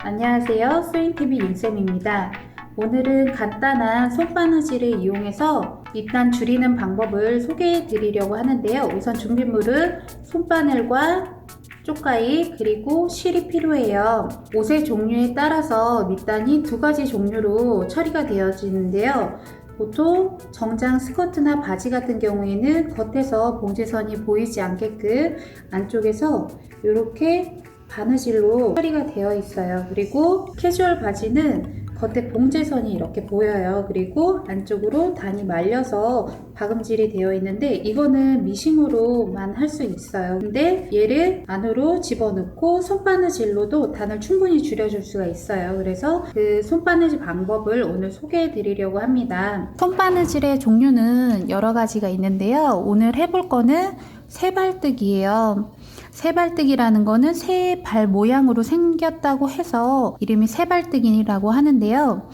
안녕하세요. 스윙TV 윤쌤입니다. 오늘은 간단한 손바느질을 이용해서 밑단 줄이는 방법을 소개해 드리려고 하는데요. 우선 준비물은 손바늘과 쪽가위 그리고 실이 필요해요. 옷의 종류에 따라서 밑단이 두 가지 종류로 처리가 되어지는데요. 보통 정장 스커트나 바지 같은 경우에는 겉에서 봉제선이 보이지 않게끔 안쪽에서 이렇게 바느질로 처리가 되어 있어요. 그리고 캐주얼 바지는 겉에 봉제선이 이렇게 보여요. 그리고 안쪽으로 단이 말려서 박음질이 되어 있는데 이거는 미싱으로만 할 수 있어요. 근데 얘를 안으로 집어넣고 손바느질로도 단을 충분히 줄여줄 수가 있어요. 그래서 그 손바느질 방법을 오늘 소개해 드리려고 합니다. 손바느질의 종류는 여러 가지가 있는데요. 오늘 해볼 거는 세발뜨기예요. 세발뜨기라는 거는 새 발 모양으로 생겼다고 해서 이름이 세발뜨기라고 하는데요.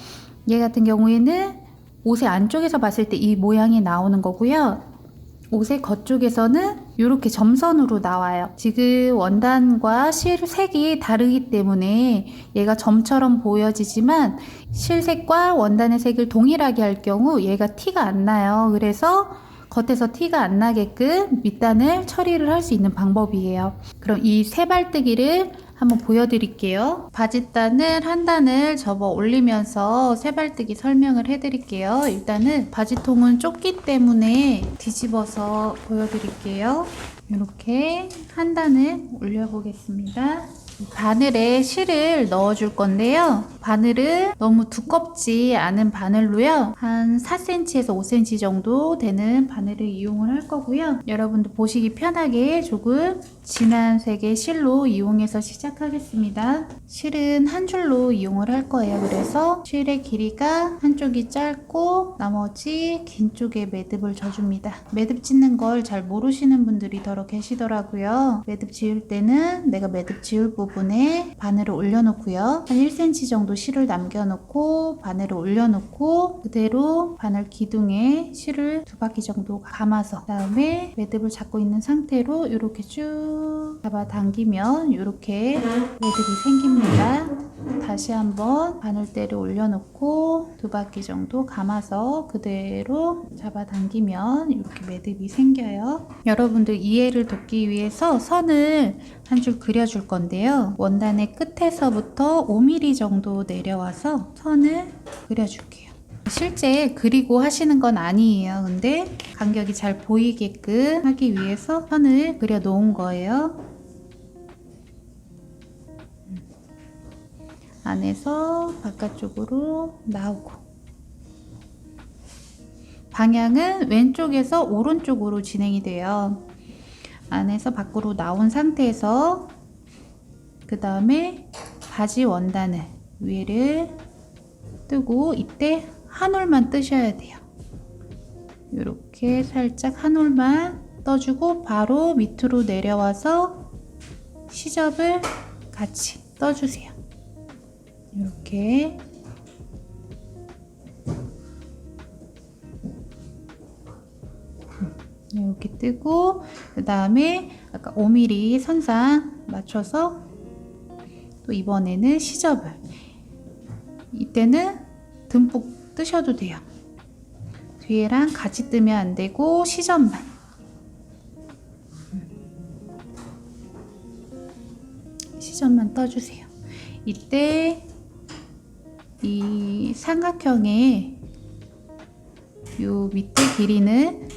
얘 같은 경우에는 옷의 안쪽에서 봤을 때 이 모양이 나오는 거고요. 옷의 겉쪽에서는 이렇게 점선으로 나와요. 지금 원단과 실 색이 다르기 때문에 얘가 점처럼 보여지지만 실색과 원단의 색을 동일하게 할 경우 얘가 티가 안 나요. 그래서 겉에서 티가 안 나게끔 밑단을 처리를 할 수 있는 방법이에요. 그럼 이 세발뜨기를 한번 보여드릴게요. 바지단을 한 단을 접어 올리면서 세발뜨기 설명을 해드릴게요. 일단은 바지통은 좁기 때문에 뒤집어서 보여드릴게요. 이렇게 한 단을 올려보겠습니다. 바늘에 실을 넣어줄 건데요. 바늘은 너무 두껍지 않은 바늘로요. 한 4cm에서 5cm 정도 되는 바늘을 이용을 할 거고요. 여러분도 보시기 편하게 조금 진한 색의 실로 이용해서 시작하겠습니다. 실은 한 줄로 이용을 할 거예요. 그래서 실의 길이가 한쪽이 짧고 나머지 긴 쪽에 매듭을 져줍니다. 매듭 짓는 걸 잘 모르시는 분들이 더러 계시더라고요. 매듭 지을 때는 내가 매듭 지을 부분에 바늘을 올려놓고요. 한 1cm 정도 실을 남겨놓고 바늘을 올려놓고 그대로 바늘 기둥에 실을 2바퀴 정도 감아서 그다음에 매듭을 잡고 있는 상태로 이렇게 쭉 잡아당기면 이렇게 매듭이 생깁니다. 다시 한번 바늘대를 올려놓고 2바퀴 정도 감아서 그대로 잡아당기면 이렇게 매듭이 생겨요. 여러분들 이해를 돕기 위해서 선을 한 줄 그려줄 건데요. 원단의 끝에서부터 5mm 정도 내려와서 선을 그려줄게요. 실제 그리고 하시는 건 아니에요. 근데 간격이 잘 보이게끔 하기 위해서 선을 그려 놓은 거예요. 안에서 바깥쪽으로 나오고 방향은 왼쪽에서 오른쪽으로 진행이 돼요. 안에서 밖으로 나온 상태에서 그 다음에 바지 원단을 위를 뜨고 이때 한 올만 뜨셔야 돼요. 이렇게 살짝 한 올만 떠주고 바로 밑으로 내려와서 시접을 같이 떠주세요. 이렇게 이렇게 뜨고 그 다음에 아까 5mm 선상 맞춰서 또 이번에는 시접을 이때는 듬뿍 뜨셔도 돼요. 뒤에랑 같이 뜨면 안 되고 시접만 떠주세요. 이때 이 삼각형의 요 밑에 길이는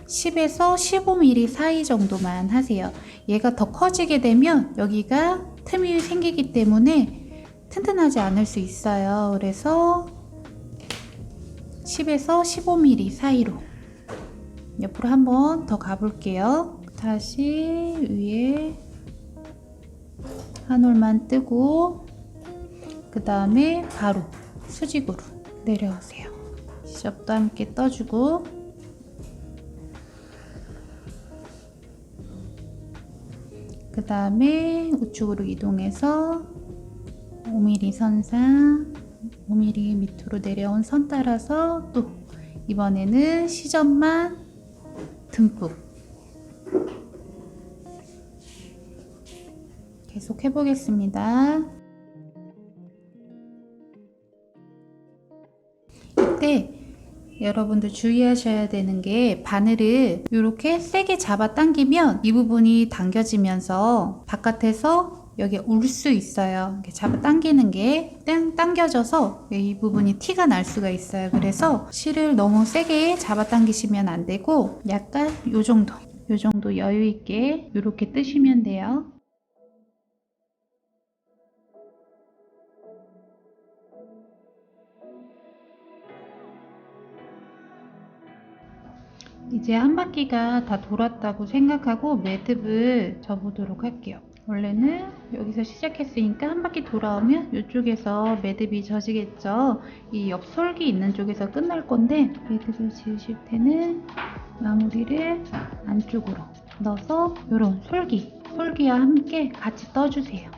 10에서 15mm 사이 정도만 하세요. 얘가 더 커지게 되면 여기가 틈이 생기기 때문에 튼튼하지 않을 수 있어요. 그래서 10에서 15mm 사이로 옆으로 한번 더 가볼게요. 다시 위에 한 올만 뜨고 그 다음에 바로 수직으로 내려오세요. 시접도 함께 떠주고 그 다음에 우측으로 이동해서 5mm 선상 5mm 밑으로 내려온 선 따라서 또 이번에는 시접만 듬뿍 계속 해보겠습니다. 여러분들 주의하셔야 되는 게 바늘을 이렇게 세게 잡아 당기면 이 부분이 당겨지면서 바깥에서 여기 울 수 있어요. 이렇게 잡아 당기는 게 당겨져서 이 부분이 티가 날 수가 있어요. 그래서 실을 너무 세게 잡아 당기시면 안 되고 약간 요 정도 여유 있게 이렇게 뜨시면 돼요. 이제 한 바퀴가 다 돌았다고 생각하고 매듭을 접어보도록 할게요. 원래는 여기서 시작했으니까 한 바퀴 돌아오면 이쪽에서 매듭이 젖이겠죠. 이 옆 솔기 있는 쪽에서 끝날 건데 매듭을 지으실 때는 마무리를 안쪽으로 넣어서 이런 솔기와 함께 같이 떠주세요.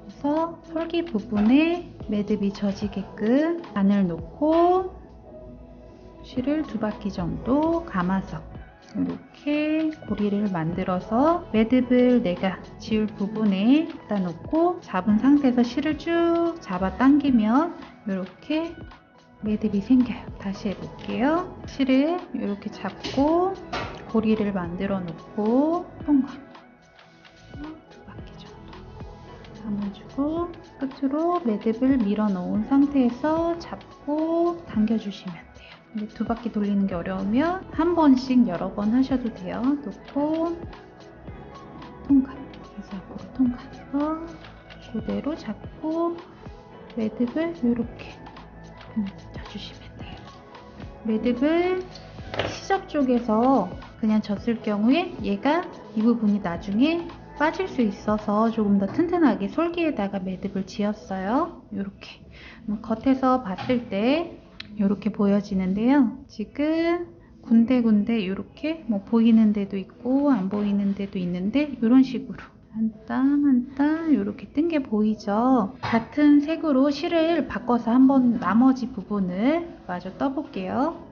그래서 솔기 부분에 매듭이 젖이게끔 바늘 놓고 실을 2바퀴 정도 감아서 이렇게 고리를 만들어서 매듭을 내가 지울 부분에 갖다 놓고 잡은 상태에서 실을 쭉 잡아 당기면 이렇게 매듭이 생겨요. 다시 해볼게요. 실을 이렇게 잡고 고리를 만들어 놓고 통과 2바퀴 정도 감아주고 끝으로 매듭을 밀어 놓은 상태에서 잡고 당겨주시면 돼요. 근데 2바퀴 돌리는 게 어려우면 한 번씩 여러 번 하셔도 돼요. 놓고 통과, 그래서 앞으로 통과해서 그대로 잡고 매듭을 이렇게 져주시면 돼요. 매듭을 시접 쪽에서 그냥 졌을 경우에 얘가 이 부분이 나중에 빠질 수 있어서 조금 더 튼튼하게 솔기에다가 매듭을 지었어요. 이렇게 겉에서 봤을 때 이렇게 보여지는데요. 지금 군데군데 이렇게 뭐 보이는 데도 있고 안 보이는 데도 있는데 이런 식으로 한 땀 한 땀 이렇게 뜬 게 보이죠? 같은 색으로 실을 바꿔서 한번 나머지 부분을 마저 떠볼게요.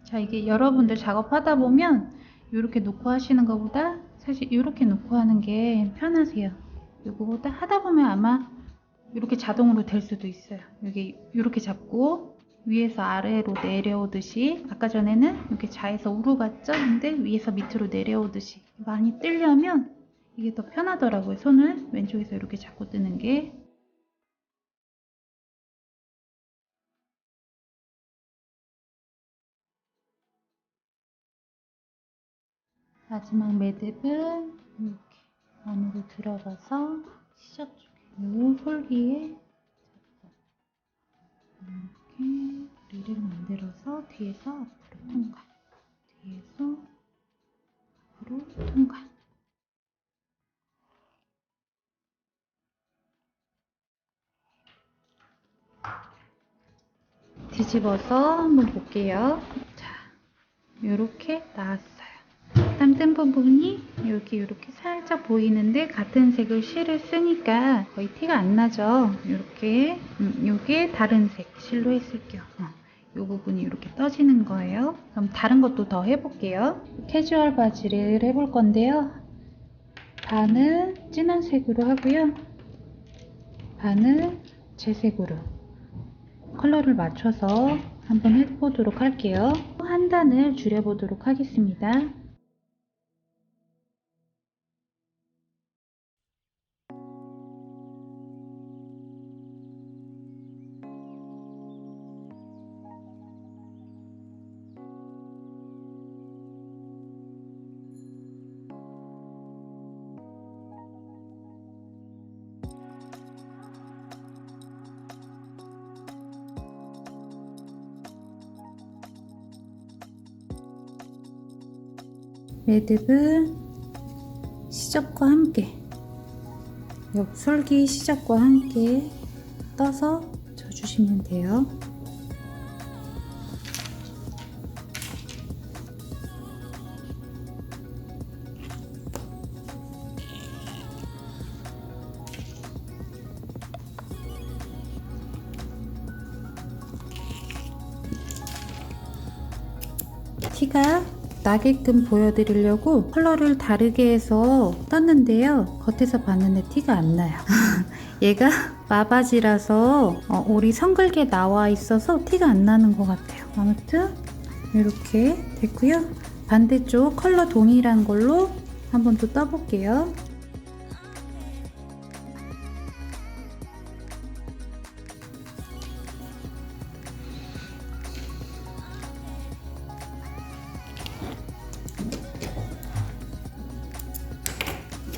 자, 이게 여러분들 작업하다 보면 이렇게 놓고 하시는 것보다 사실 이렇게 놓고 하는 게 편하세요. 이거보다 하다 보면 아마 이렇게 자동으로 될 수도 있어요. 여기 이렇게 잡고 위에서 아래로 내려오듯이, 아까 전에는 이렇게 좌에서 우로 갔죠? 근데 위에서 밑으로 내려오듯이 많이 뜨려면 이게 더 편하더라고요. 손을 왼쪽에서 이렇게 잡고 뜨는 게. 마지막 매듭은 이렇게 안으로 들어가서 시접 쪽에 이 솔기에 이렇게 고리를 만들어서 뒤에서 앞으로 통과, 뒤에서 앞으로 통과. 뒤집어서 한번 볼게요. 자, 이렇게 나왔어요. 땀 뜬 부분이 이렇게 살짝 보이는데 같은 색을 실을 쓰니까 거의 티가 안 나죠. 이렇게 이게 다른 색 실로 했을게요. 이 부분이 이렇게 떠지는 거예요. 그럼 다른 것도 더 해볼게요. 캐주얼 바지를 해볼 건데요. 반은 진한 색으로 하고요. 반은 재색으로 컬러를 맞춰서 한번 해보도록 할게요. 한 단을 줄여보도록 하겠습니다. 매듭은 시접과 함께, 옆 솔기 시접과 함께 떠서 져주시면 돼요. 티가 나게끔 보여드리려고 컬러를 다르게 해서 떴는데요. 겉에서 봤는데 티가 안 나요. 얘가 마바지라서 올이 성글게 나와 있어서 티가 안 나는 것 같아요. 아무튼 이렇게 됐고요. 반대쪽 컬러 동일한 걸로 한 번 더 떠볼게요.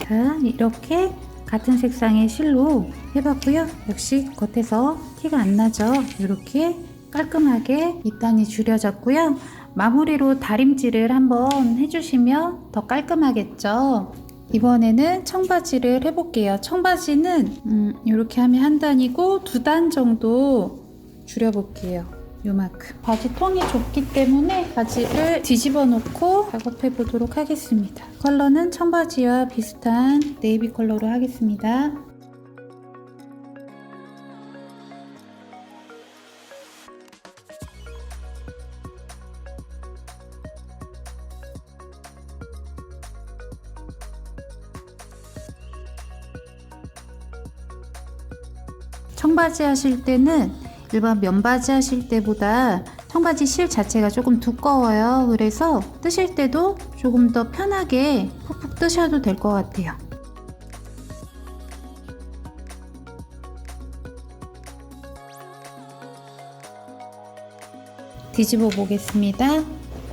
자, 이렇게 같은 색상의 실로 해봤고요. 역시 겉에서 티가 안 나죠. 이렇게 깔끔하게 밑단이 줄여졌고요. 마무리로 다림질을 한번 해주시면 더 깔끔하겠죠. 이번에는 청바지를 해볼게요. 청바지는 이렇게 하면 한 단이고 2단 정도 줄여볼게요. 요만큼. 바지 통이 좁기 때문에 바지를 뒤집어 놓고 작업해 보도록 하겠습니다. 컬러는 청바지와 비슷한 네이비 컬러로 하겠습니다. 청바지 하실 때는 일반 면바지 하실 때보다 청바지 실 자체가 조금 두꺼워요. 그래서 뜨실 때도 조금 더 편하게 푹푹 뜨셔도 될 것 같아요. 뒤집어 보겠습니다.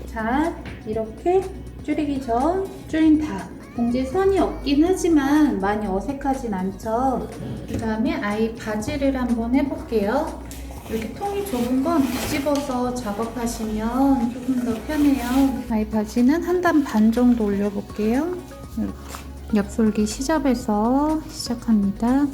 자, 이렇게 줄이기 전 줄인 다음 봉지에 선이 없긴 하지만 많이 어색하진 않죠. 그 다음에 아이 바지를 한번 해볼게요. 이렇게 통이 좁은 건 뒤집어서 작업하시면 조금 더 편해요. 아이 바지는 한 단 반 정도 올려볼게요. 이렇게 옆솔기 시접에서 시작합니다.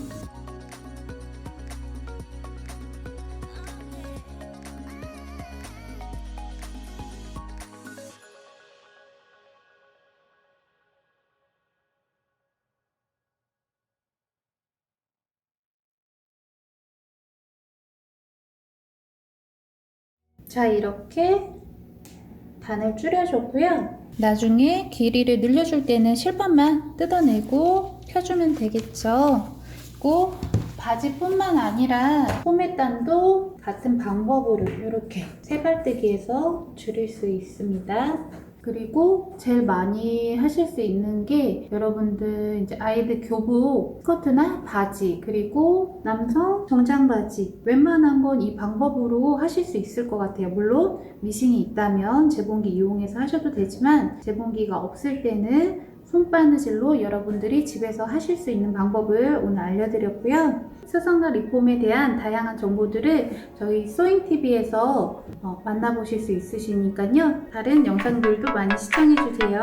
자, 이렇게 단을 줄여줬고요. 나중에 길이를 늘려줄 때는 실밥만 뜯어내고 펴주면 되겠죠. 그리고 바지뿐만 아니라 소매단도 같은 방법으로 이렇게 세발뜨기해서 줄일 수 있습니다. 그리고 제일 많이 하실 수 있는 게 여러분들 이제 아이들 교복 스커트나 바지 그리고 남성 정장 바지 웬만한 건 이 방법으로 하실 수 있을 것 같아요. 물론 미싱이 있다면 재봉기 이용해서 하셔도 되지만 재봉기가 없을 때는 손바느질로 여러분들이 집에서 하실 수 있는 방법을 오늘 알려드렸고요. 수성너 리폼에 대한 다양한 정보들을 저희 소잉TV에서 만나보실 수 있으시니까요. 다른 영상들도 많이 시청해주세요.